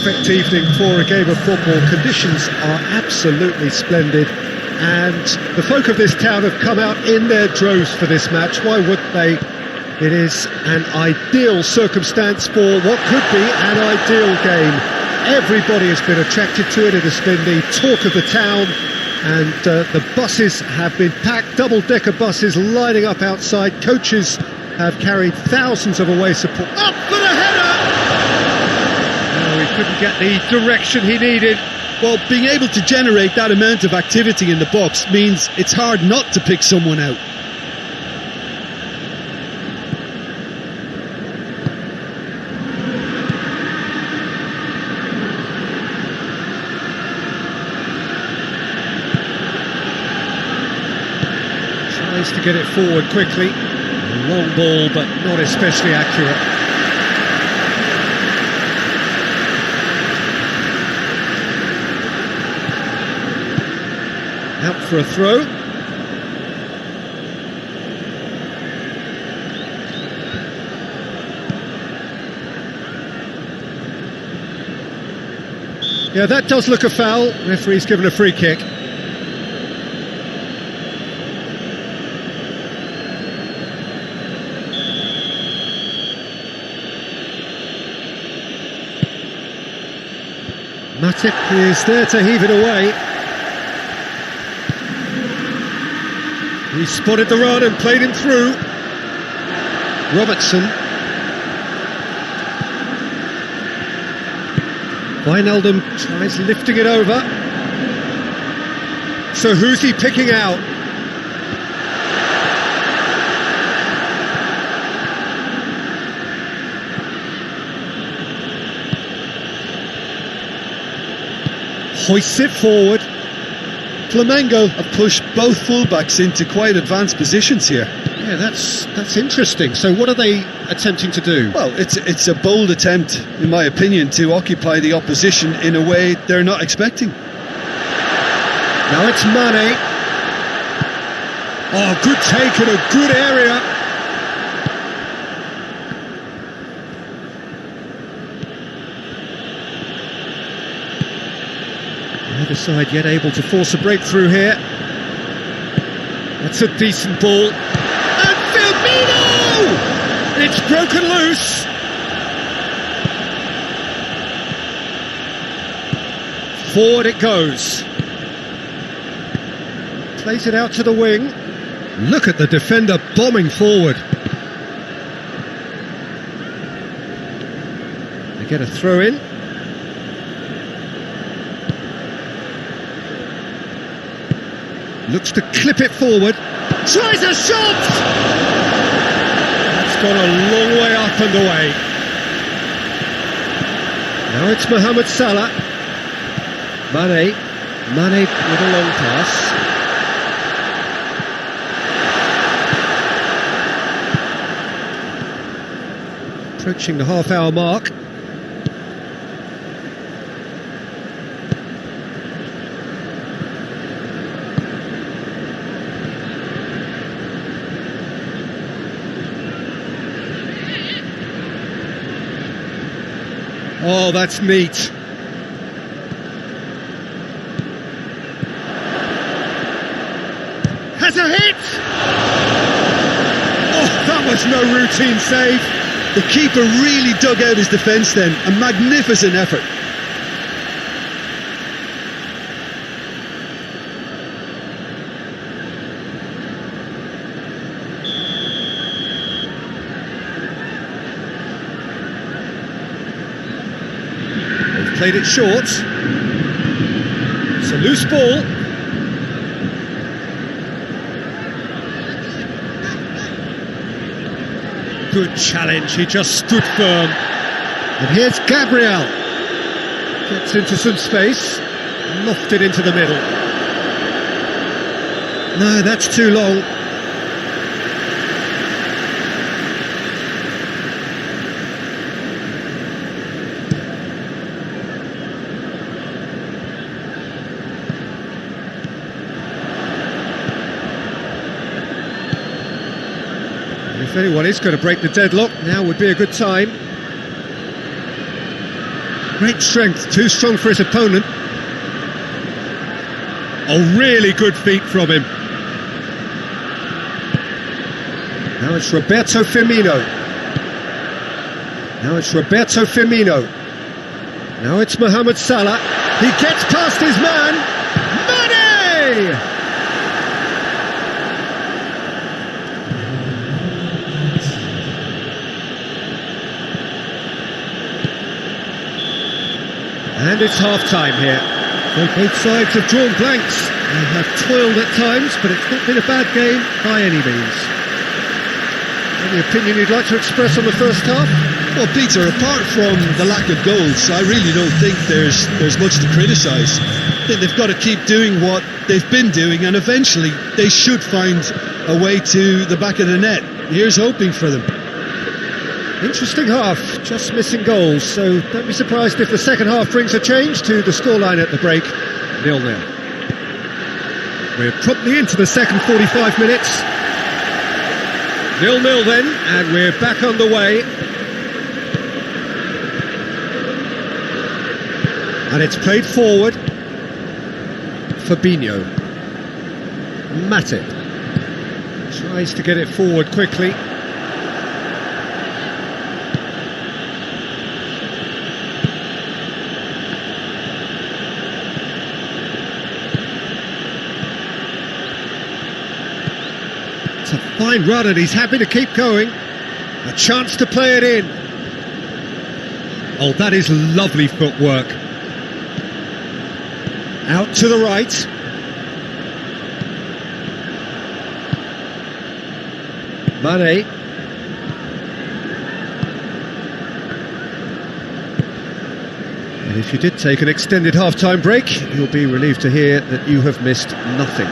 Perfect evening for a game of football. Conditions are absolutely splendid, and the folk of this town have come out in their droves for this match. Why wouldn't they? It is an ideal circumstance for what could be an ideal game. Everybody has been attracted to it. It has been the talk of the town, and the buses have been packed, double-decker buses lining up outside. Coaches have carried thousands of away support. Up for the header! He couldn't get the direction he needed. Well, being able to generate that amount of activity in the box means it's hard not to pick someone out. Tries to get it forward quickly. A long ball, but not especially accurate. Out for a throw. Yeah, that does look a foul. Referee's given a free kick. Matip is there to heave it away. He spotted the run and played him through. Robertson. Wijnaldum tries lifting it over. So who's he picking out? Hoists it forward. Flamengo have pushed both fullbacks into quite advanced positions here. Yeah, that's interesting. So what are they attempting to do? Well, it's a bold attempt, in my opinion, to occupy the opposition in a way they're not expecting. Now it's Mane. Oh, good take in a good area. Either side yet able to force a breakthrough here. That's a decent ball. And Firmino! It's broken loose. Forward it goes. Plays it out to the wing. Look at the defender bombing forward. They get a throw in. Looks to clip it forward. Tries a shot! That's gone a long way up and away. Now it's Mohamed Salah. Mane with a long pass. Approaching the half-hour mark. Oh, that's neat. Has a hit! Oh, that was no routine save. The keeper really dug out his defence then. A magnificent effort. Played it short. It's a loose ball. Good challenge, he just stood firm. And here's Gabriel. Gets into some space. Lofted into the middle. No, that's too long. If anyone is going to break the deadlock, now would be a good time. Great strength, too strong for his opponent. Oh, really good feet from him. Now it's Roberto Firmino. Now it's Roberto Firmino. Now it's Mohamed Salah. He gets past his man. Mane! And it's half-time here. So both sides have drawn blanks and have toiled at times, but it's not been a bad game by any means. Any opinion you'd like to express on the first half? Well, Peter, apart from the lack of goals, I really don't think there's much to criticise. I think they've got to keep doing what they've been doing, and eventually they should find a way to the back of the net. Here's hoping for them. Interesting half, just missing goals, so don't be surprised if the second half brings a change to the scoreline at the break, 0-0. We're promptly into the second 45 minutes. 0-0 then, and we're back on the way. And it's played forward. Fabinho. Matip. Tries to get it forward quickly. It's a fine run and he's happy to keep going. A chance to play it in. Oh, that is lovely footwork. Out to the right. Mane. And if you did take an extended half-time break, you'll be relieved to hear that you have missed nothing.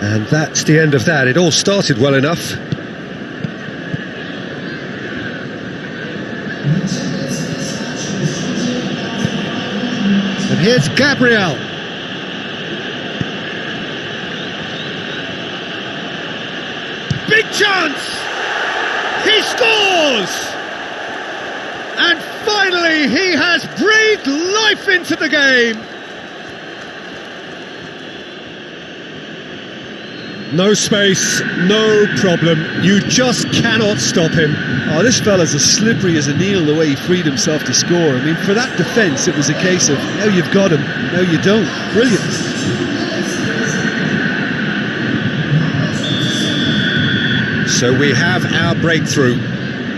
And that's the end of that. It all started well enough. And here's Gabriel. Big chance! He scores! And finally he has breathed life into the game. No space, no problem. You just cannot stop him. Oh, this fella's as slippery as a eel the way he freed himself to score. I mean, for that defence, it was a case of, now you've got him, now you don't. Brilliant. So we have our breakthrough.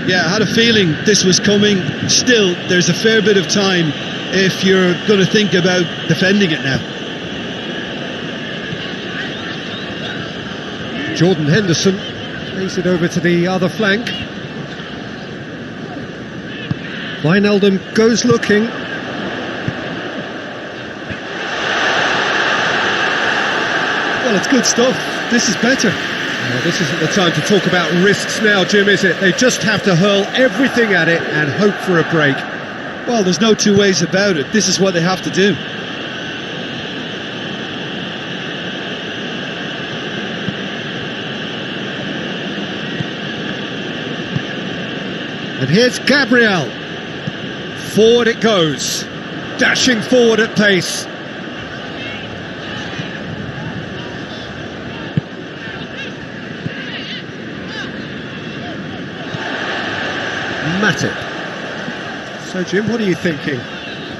Yeah, I had a feeling this was coming. Still, there's a fair bit of time if you're going to think about defending it now. Jordan Henderson plays it over to the other flank. Wijnaldum goes looking. Well, it's good stuff. This is better. Well, this isn't the time to talk about risks now, Jim, is it? They just have to hurl everything at it and hope for a break. Well, there's no two ways about it. This is what they have to do. And here's Gabriel. Forward it goes. Dashing forward at pace. Matip. So, Jim, what are you thinking?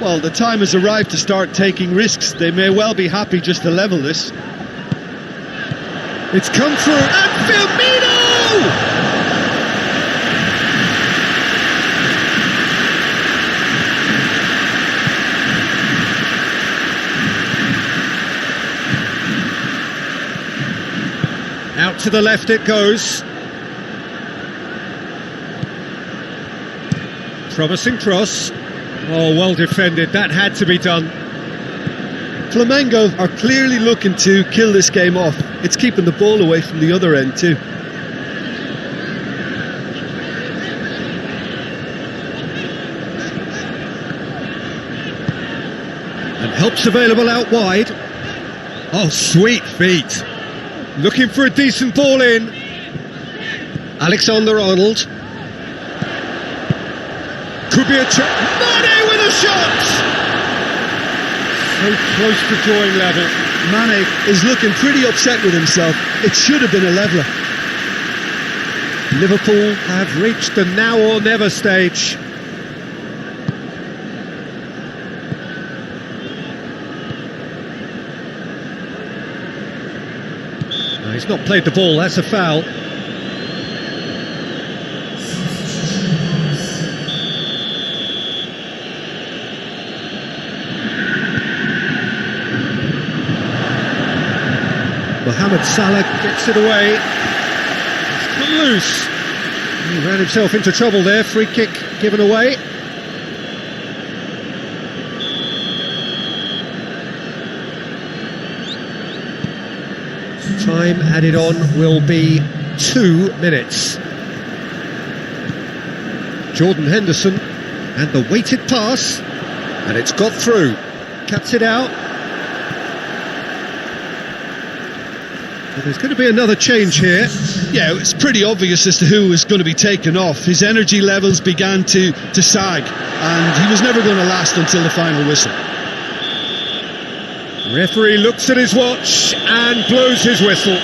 Well, the time has arrived to start taking risks. They may well be happy just to level this. It's come through. And Firmino! Out to the left it goes. Promising cross. Oh, well defended. That had to be done. Flamengo are clearly looking to kill this game off. It's keeping the ball away from the other end too. And help's available out wide. Oh, sweet feet. Looking for a decent ball in. could be a chance. Mane with a shot! So close to drawing level. Mane is looking pretty upset with himself. It should have been a leveller. Liverpool have reached the now or never stage. No, he's not played the ball, that's a foul. Mohamed Salah gets it away. It's come loose. He ran himself into trouble there. Free kick given away. Time added on will be 2 minutes. Jordan Henderson and the weighted pass, and it's got through. Cuts it out. Well, there's going to be another change here. Yeah, it's pretty obvious as to who was going to be taken off. His energy levels began to sag, and he was never going to last until the final whistle. Referee looks at his watch and blows his whistle.